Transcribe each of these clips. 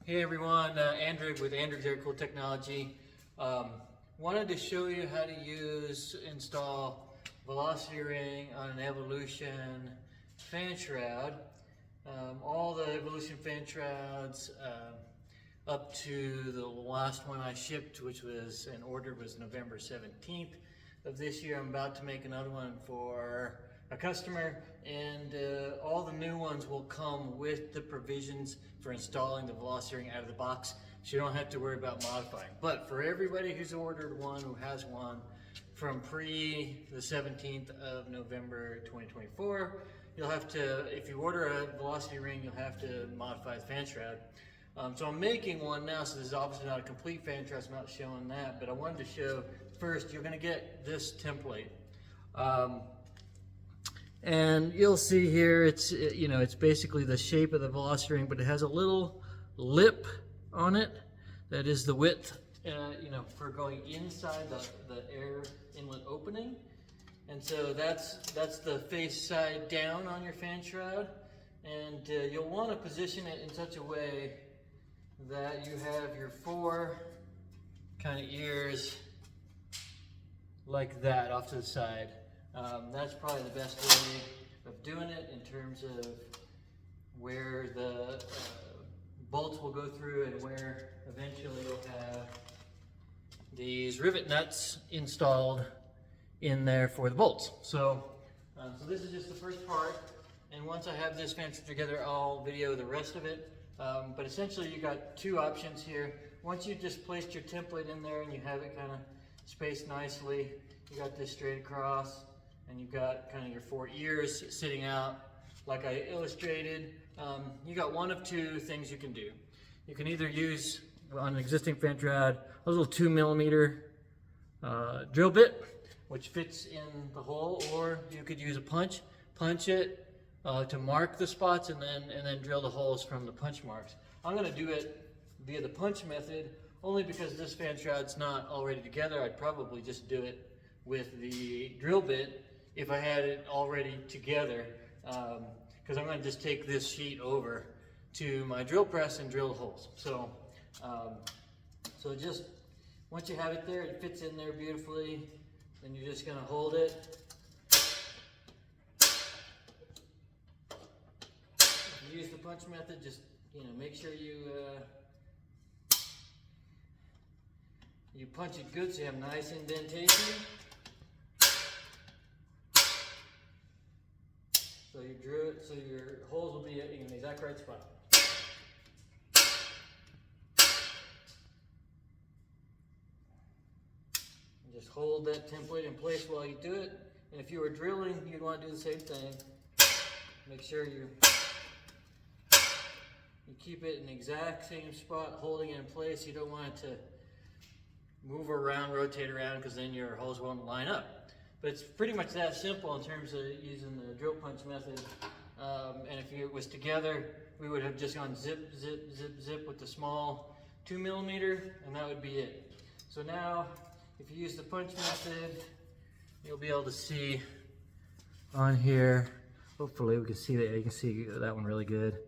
Hey everyone, Andrig with Andrig's Aircooled technology. Wanted to show you how to install velocity ring on an Evolution fan shroud. All the Evolution fan shrouds up to the last one I shipped, which was and ordered, was November 17th of this year. I'm about to make another one for a customer, and all the new ones will come with the provisions for installing the velocity ring out of the box, so you don't have to worry about modifying. But for everybody who's ordered one, who has one from pre the 17th of November 2024, you'll have to, if you order a velocity ring, you'll have to modify the fan shroud. So I'm making one now, so this is obviously not a complete fan shroud, so I'm not showing that, but I wanted to show first, you're going to get this template. And you'll see here, it's basically the shape of the velocity ring, but it has a little lip on it that is the width, for going inside the air inlet opening. And so that's the face side down on your fan shroud, and you'll want to position it in such a way that you have your four kind of ears like that off to the side. That's probably the best way of doing it in terms of where the bolts will go through and where eventually you'll have these rivet nuts installed in there for the bolts. So this is just the first part, and once I have this fan together, I'll video the rest of it. But essentially you got two options here. Once you just placed your template in there and you have it kind of spaced nicely, you got this straight across, and you've got kind of your four ears sitting out like I illustrated. You got one of two things you can do. You can either use, on an existing fan shroud, a little 2mm drill bit, which fits in the hole, or you could use a punch it to mark the spots, and then drill the holes from the punch marks. I'm going to do it via the punch method, only because this fan shroud's not already together. I'd probably just do it with the drill bit if I had it already together, because I'm going to just take this sheet over to my drill press and drill the holes. So just once you have it there, it fits in there beautifully, then you're just going to hold it. If you use the punch method, just make sure you punch it good so you have nice indentation. So you drew it, so your holes will be in the exact right spot. And just hold that template in place while you do it. And if you were drilling, you'd want to do the same thing. Make sure you keep it in the exact same spot, holding it in place. You don't want it to move around, rotate around, because then your holes won't line up. But it's pretty much that simple in terms of using the drill punch method. And if it was together, we would have just gone zip, zip, zip, zip with the small 2mm, and that would be it. So now, if you use the punch method, you'll be able to see on here. Hopefully, we can see that. You can see that one really good.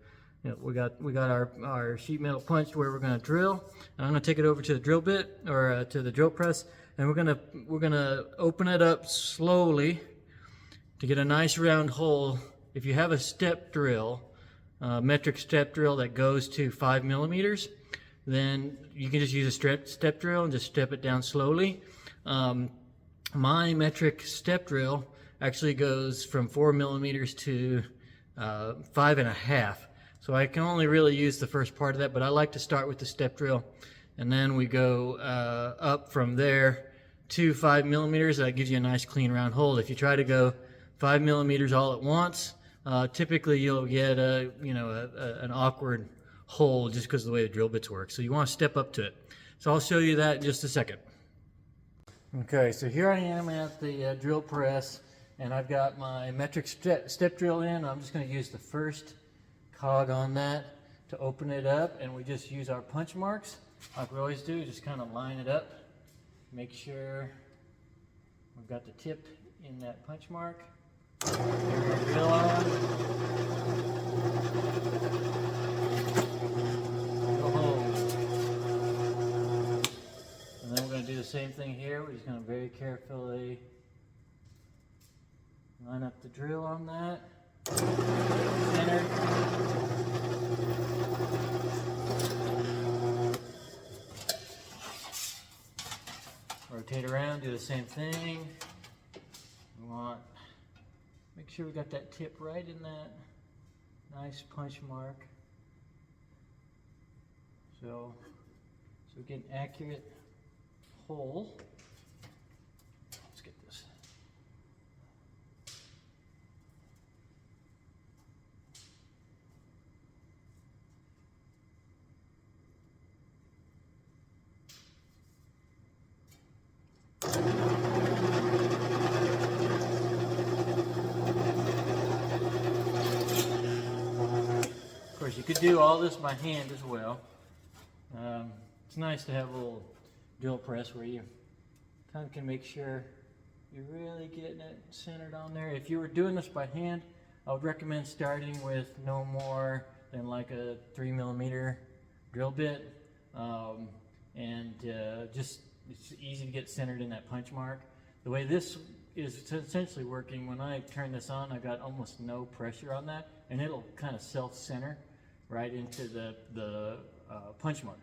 We got our sheet metal punch where we're going to drill. And I'm going to take it over to the drill bit, or to the drill press, and we're gonna open it up slowly to get a nice round hole. If you have a step drill, metric step drill that goes to 5mm, then you can just use a step drill and just step it down slowly. My metric step drill actually goes from 4mm to 5.5. So I can only really use the first part of that, but I like to start with the step drill, and then we go up from there to 5mm. That gives you a nice clean round hole. If you try to go 5mm all at once, typically you'll get an awkward hole just because of the way the drill bits work. So you want to step up to it. So I'll show you that in just a second. Okay, so here I am at the drill press, and I've got my metric step drill in. I'm just going to use the first cog on that to open it up, and we just use our punch marks like we always do. Just kind of line it up, make sure we've got the tip in that punch mark. Turn the drill on. Go home. same thing here. We're just going to very carefully line up the drill on that. Center. Rotate around, do the same thing. We want, make sure we got that tip right in that nice punch mark. So we get an accurate hole. Let's get this. Of course, you could do all this by hand as well. It's nice to have a little drill press where you kind of can make sure you're really getting it centered on there. If you were doing this by hand, I would recommend starting with no more than like a 3mm drill bit, just it's easy to get centered in that punch mark. The way this is essentially working, when I turn this on, I got almost no pressure on that, and it'll kind of self-center right into the punch mark.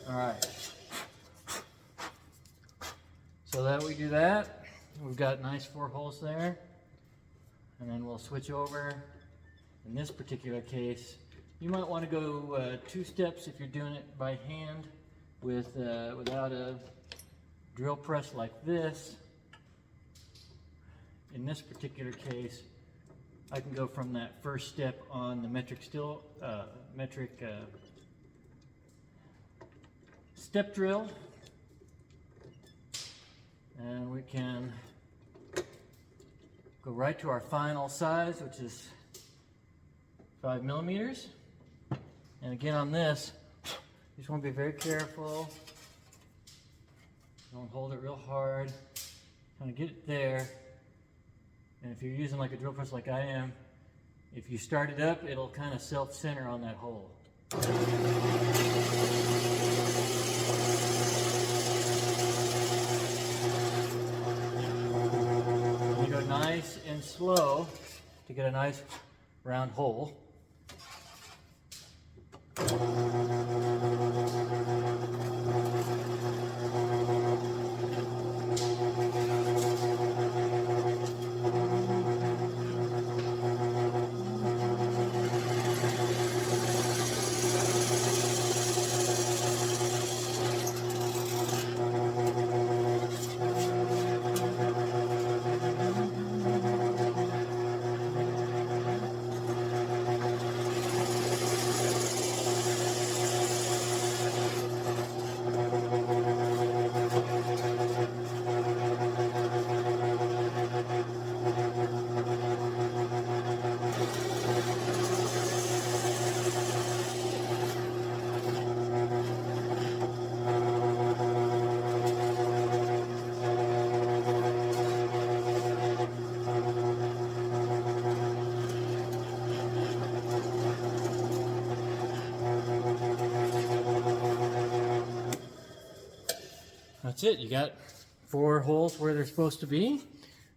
All right. So that we do that, we've got nice 4 holes there, and then we'll switch over. In this particular case, you might want to go 2 steps if you're doing it by hand without a drill press like this. In this particular case, I can go from that first step on the metric step drill, and we can go right to our final size, which is 5mm. And again on this, you just want to be very careful. Don't hold it real hard. Kind of get it there. And if you're using like a drill press like I am, if you start it up, it'll kind of self-center on that hole. You go nice and slow to get a nice round hole. That's it. You got 4 holes where they're supposed to be,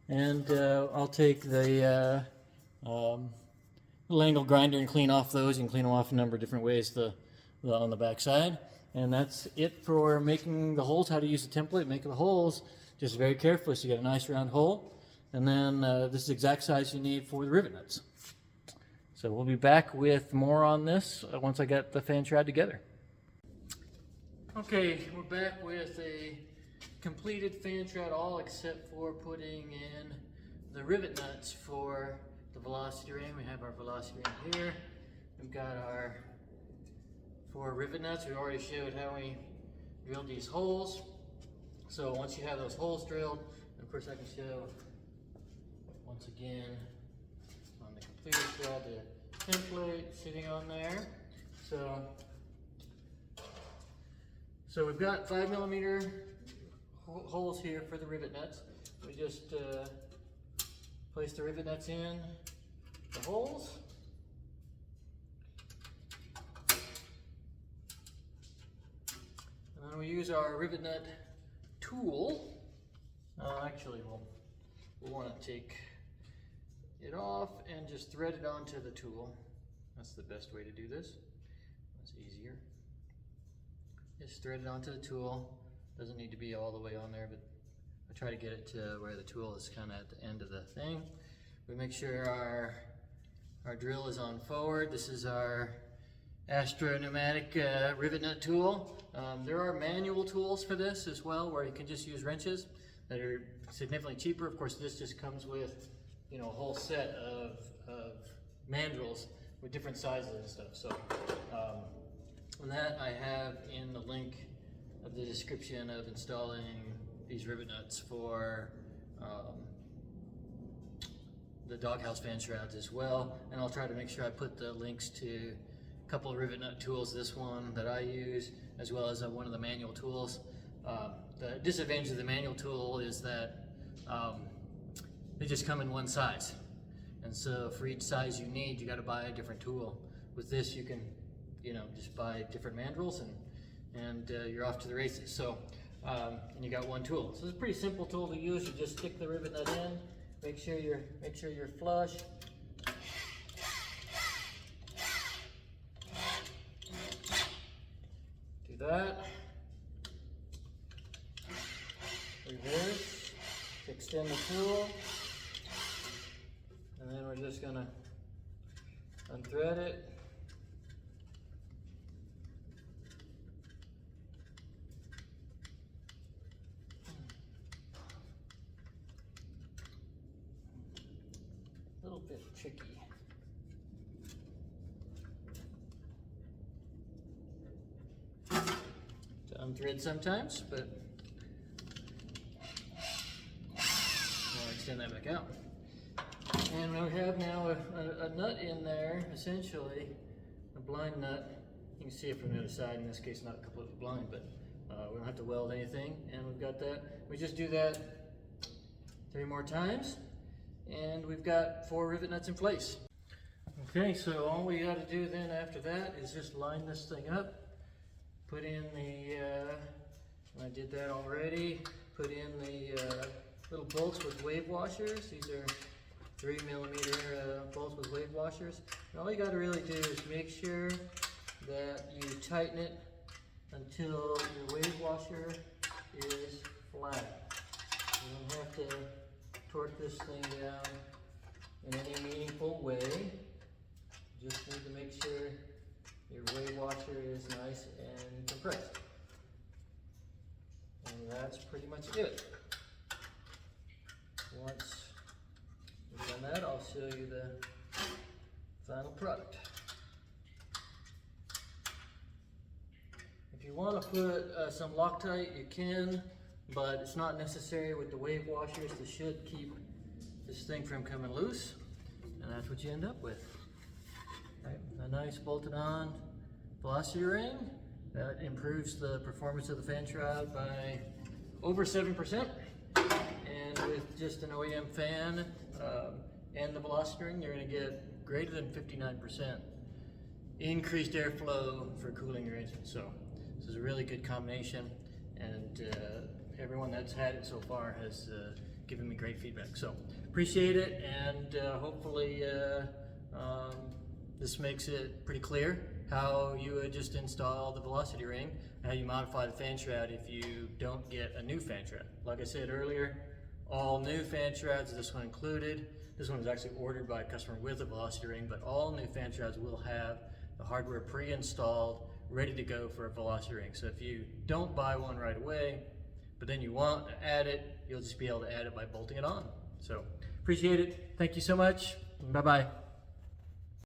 and I'll take the little angle grinder and clean off those. You can clean them off a number of different ways on the back side. And that's it for making the holes, how to use the template, make the holes just very carefully so you get a nice round hole. And then this is the exact size you need for the rivet nuts. So we'll be back with more on this once I get the fan shroud together. Okay, we're back with a completed fan shroud, all except for putting in the rivet nuts for the velocity ring. We have our velocity ring here. We've got our 4 rivet nuts. We already showed how we drilled these holes. So once you have those holes drilled, and of course I can show once again on the completed shroud the template sitting on there. So we've got 5mm holes here for the rivet nuts. We just place the rivet nuts in the holes, we use our rivet nut tool. Actually, we'll want to take it off and just thread it onto the tool. That's the best way to do this. That's easier. Just thread it onto the tool. Doesn't need to be all the way on there, but I try to get it to where the tool is kind of at the end of the thing. We make sure our drill is on forward. This is our Astro pneumatic rivet nut tool. There are manual tools for this as well, where you can just use wrenches that are significantly cheaper. Of course, this just comes with, you know, a whole set of mandrels with different sizes and stuff. So and that I have in the link of the description of installing these rivet nuts for the doghouse fan shrouds as well. And I'll try to make sure I put the links to a couple of rivet nut tools, this one that I use, as well as one of the manual tools. The disadvantage of the manual tool is that they just come in one size. And so for each size you need, you got to buy a different tool. With this, you can, you know, just buy different mandrels and you're off to the races. So, and you got one tool. So it's a pretty simple tool to use. You just stick the rivet nut in, make sure you're flush. Do that. Reverse, extend the tool, and then we're just gonna unthread it. A little bit tricky. To unthread sometimes, but extend that back out. And we have now a nut in there, essentially, a blind nut. You can see it from the other side, in this case not completely blind, but we don't have to weld anything, and we've got that. We just do that 3 more times, and we've got 4 rivet nuts in place. Okay, so all we got to do then after that is just line this thing up, put in the, I did that already, put in the little bolts with wave washers. These are 3mm bolts with wave washers. And all you got to really do is make sure that you tighten it until your wave washer is flat. You don't have to torque this thing down in any meaningful way. You just need to make sure your wave washer is nice and compressed. And that's pretty much it. Once we've done that, I'll show you the final product. If you want to put some Loctite, you can, but it's not necessary with the wave washers. This should keep this thing from coming loose, and that's what you end up with. Right, a nice bolted on velocity ring that improves the performance of the fan shroud by over 7%. And with just an OEM fan and the velocity ring, you're going to get greater than 59% increased airflow for cooling your engine. So this is a really good combination, and everyone that's had it so far has given me great feedback. So appreciate it, and hopefully this makes it pretty clear how you would just install the velocity ring, how you modify the fan shroud if you don't get a new fan shroud. Like I said earlier, all new fan shrouds, this one included. This one was actually ordered by a customer with a velocity ring, but all new fan shrouds will have the hardware pre-installed, ready to go for a velocity ring. So if you don't buy one right away, but then you want to add it, you'll just be able to add it by bolting it on. So appreciate it. Thank you so much. Bye-bye.